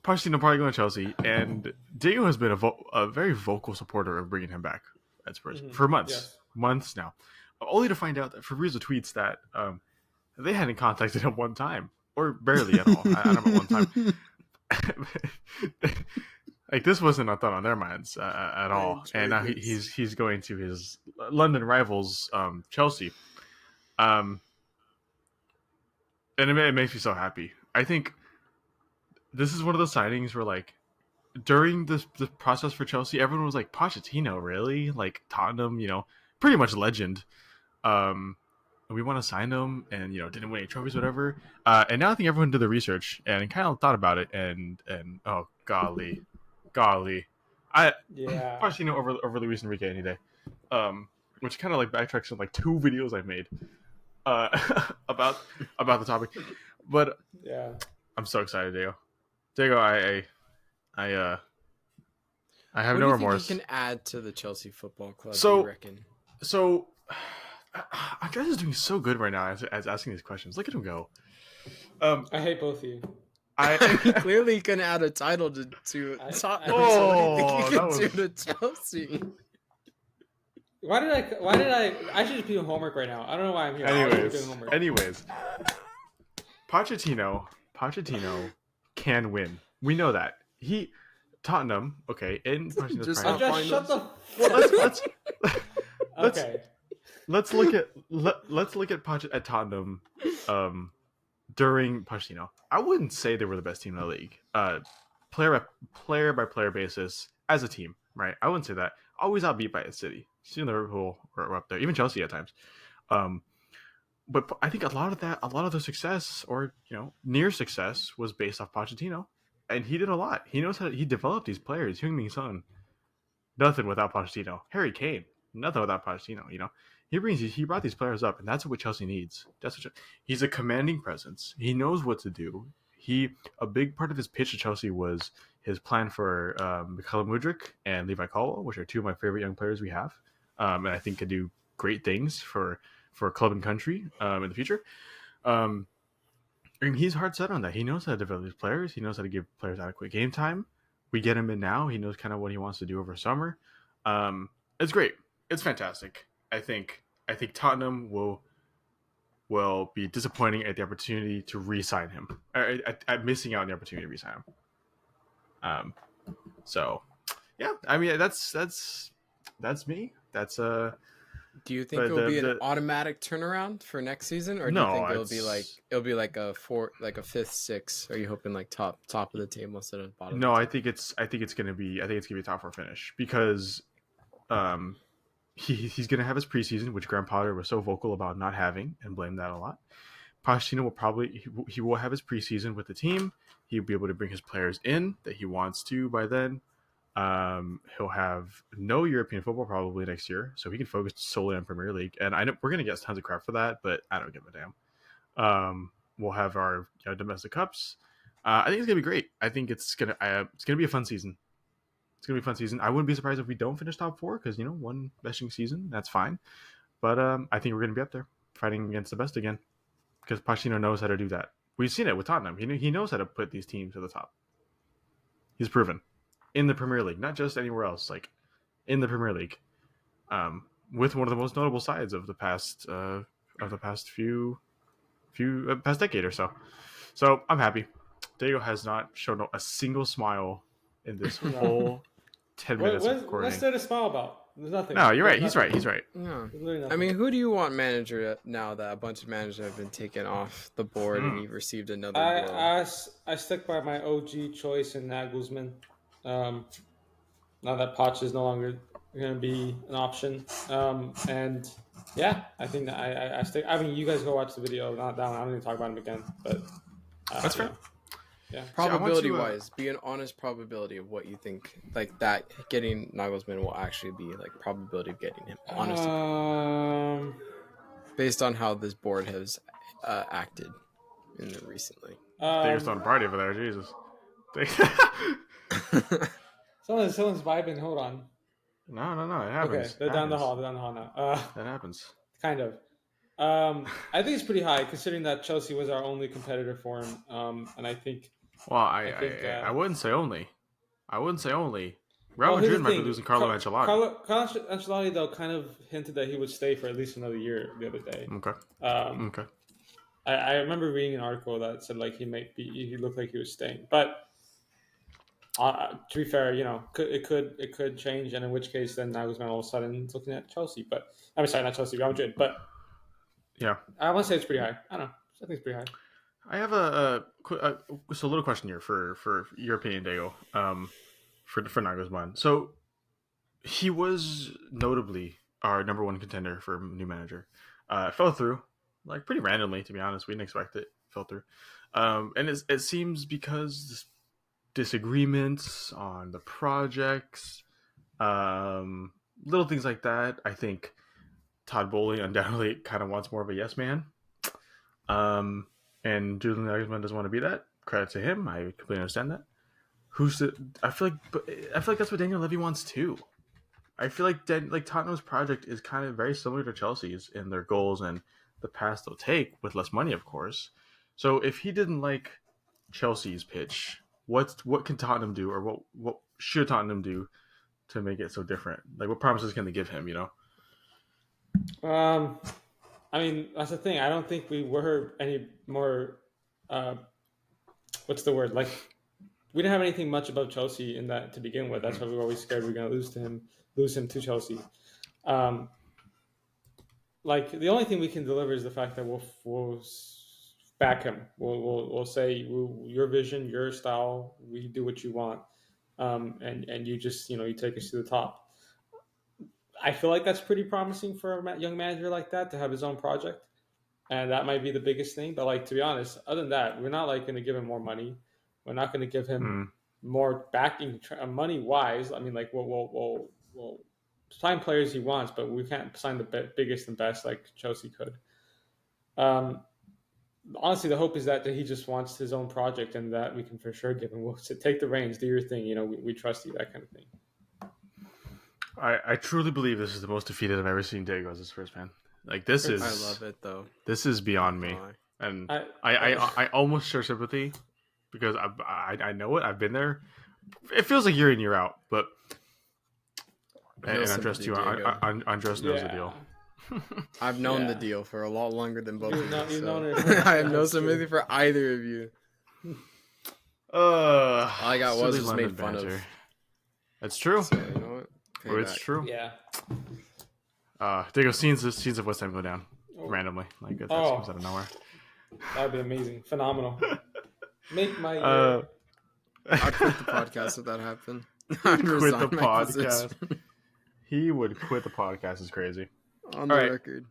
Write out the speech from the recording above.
Pochettino probably going to Chelsea, and Diego has been a very vocal supporter of bringing him back at Spurs for months now, only to find out that Fabrizio tweets that they hadn't contacted him one time, or barely at all. I don't know, one time. Like, this wasn't a thought on their minds at all, and now he's going to his London rivals, Chelsea, and it makes me so happy. I think this is one of those signings where, like, during the process for Chelsea, everyone was like, Pochettino, really? Like, Tottenham, pretty much legend. We want to sign him, and didn't win any trophies, whatever. And now I think everyone did the research and kind of thought about it, and oh golly, Pochettino over Luis Enrique any day. Which kind of like backtracks on like 2 videos I made about the topic, but yeah, I'm so excited, Diego. I have no remorse. What do you think you can add to the Chelsea Football Club? So, you reckon? So, Andres is doing so good right now as asking these questions. Look at him go. I hate both of you. He clearly can add a title to Tottenham. So what do you think you can do to Chelsea? Why did I should just be doing homework right now. I don't know why I'm here. Anyways, Pochettino can win. We know that. Tottenham, okay, in Pochettino's prime. Just shut the Okay. Let's look at at Tottenham during Pochettino. I wouldn't say they were the best team in the league. Player by player basis as a team, right? I wouldn't say that. Always outbeat by a City. City and Liverpool were up there, even Chelsea at times. But I think a lot of the success, or near success, was based off Pochettino, and he did a lot. He knows he developed these players. Heung-min Son, nothing without Pochettino. Harry Kane, nothing without Pochettino. He brought these players up, and that's what Chelsea needs. He's a commanding presence. He knows what to do. A big part of his pitch to Chelsea was his plan for Mykhailo Mudryk and Levi Colwill, which are 2 of my favorite young players we have, and I think could do great things for club and country in the future. He's hard set on that. He knows how to develop these players. He knows how to give players adequate game time. We get him in now. He knows kind of what he wants to do over summer. It's great. It's fantastic. I think Tottenham will be disappointing at the opportunity to re-sign him, at missing out on the opportunity to re-sign him. So yeah, I mean that's me. That's Do you think it'll be an automatic turnaround for next season, or do you think it'll be like a 5th, 6th? Are you hoping like top of the table instead of bottom? No, I think it's gonna be a top 4 finish, because he's gonna have his preseason, which Graham Potter was so vocal about not having and blamed that a lot. Pochettino will have his preseason with the team. He'll be able to bring his players in that he wants to by then. He'll have no European football probably next year, so he can focus solely on Premier League. And I know we're gonna get tons of crap for that, but I don't give a damn. We'll have our domestic cups. I think it's gonna be great. I think it's gonna be a fun season. It's gonna be a fun season. I wouldn't be surprised if we don't finish top 4, because one besting season, that's fine. But I think we're gonna be up there fighting against the best again, because Pochettino knows how to do that. We've seen it with Tottenham. He knows how to put these teams to the top. He's proven. In the Premier League, not just anywhere else, like in the Premier League, with one of the most notable sides of the past past decade or so. So I'm happy. Diego has not shown a single smile in this whole 10 minutes of recording. What's there to smile about? There's nothing. No, you're right. He's right. Yeah. I mean, who do you want manager now that a bunch of managers have been taken off the board and you've received another blow? I stick by my OG choice in Nagelsmann. Now that Poch is no longer going to be an option, and yeah, I think that I stick. I mean, you guys go watch the video. Not that one. I don't even talk about him again. But that's fair. Yeah. Probability wise, be an honest probability of what you think, like that getting Nagelsmann will actually be, like probability of getting him. Honestly, based on how this board has acted recently. There's on party over there. Jesus. Someone's vibing. Hold on. No. It happens. Okay, they're down the hall now. That happens. Kind of. I think it's pretty high considering that Chelsea was our only competitor for him. And I think Well, I think. I wouldn't say only. I wouldn't say only. Well, Real here's Madrid the might be thing. losing Carlo Ancelotti. Carlo Ancelotti, though, kind of hinted that he would stay for at least another year the other day. Okay. Um, Okay. I remember reading an article that said like he looked like he was staying, but to be fair, it could change, and in which case then Nagelsmann all of a sudden is looking at Chelsea. But I'm sorry, not Chelsea, Real Madrid. But Yeah. I want to say it's pretty high. I don't know. I think it's pretty high. I have a little question here for your opinion, Diego. For Nagelsmann. So he was notably our number one contender for new manager. Fell through, like pretty randomly, to be honest. We didn't expect it. Fell through, and it seems because disagreements on the projects, little things like that. I think Todd Bowley undoubtedly kind of wants more of a yes man. Um, and Julian Nagelsmann doesn't want to be that. Credit to him. I completely understand that. I feel like that's what Daniel Levy wants too. I feel like Tottenham's project is kind of very similar to Chelsea's in their goals and the path they'll take with less money, of course. So if he didn't like Chelsea's pitch, what can Tottenham do, or what should Tottenham do to make it so different? Like, what promises can they give him? I mean, that's the thing. I don't think we were any more. What's the word? Like, we didn't have anything much about Chelsea in that to begin with. That's why we were always scared we were going to lose him to Chelsea. Like, the only thing we can deliver is the fact that we'll back him. We'll say your vision, your style. We do what you want, and you just you take us to the top. I feel like that's pretty promising for a young manager like that to have his own project, and that might be the biggest thing. But like, to be honest, other than that, we're not like going to give him more money. We're not going to give him more backing money wise. I mean, like we'll sign players he wants, but we can't sign the biggest and best like Chelsea could. Honestly, the hope is that he just wants his own project, and that we can for sure give him. We'll take the reins, do your thing. We trust you, that kind of thing. I truly believe this is the most defeated I've ever seen Diego as a Spurs fan. Like, this is. I love it though. This is beyond me, and I almost share sympathy because I know it. I've been there. It feels like year in, year out, but and Andres too. Andres knows the deal. I've known the deal for a lot longer than both of you. So. I have no sympathy for either of you. All I got was just made fun of. That's true. So, you know what? It's true. Yeah. Diego, scenes of West Ham go down randomly. Like, that comes out of nowhere. That'd be amazing. Phenomenal. Make my I'd quit the podcast if that happened. Quit the podcast. He would quit the podcast. Is crazy. On the record.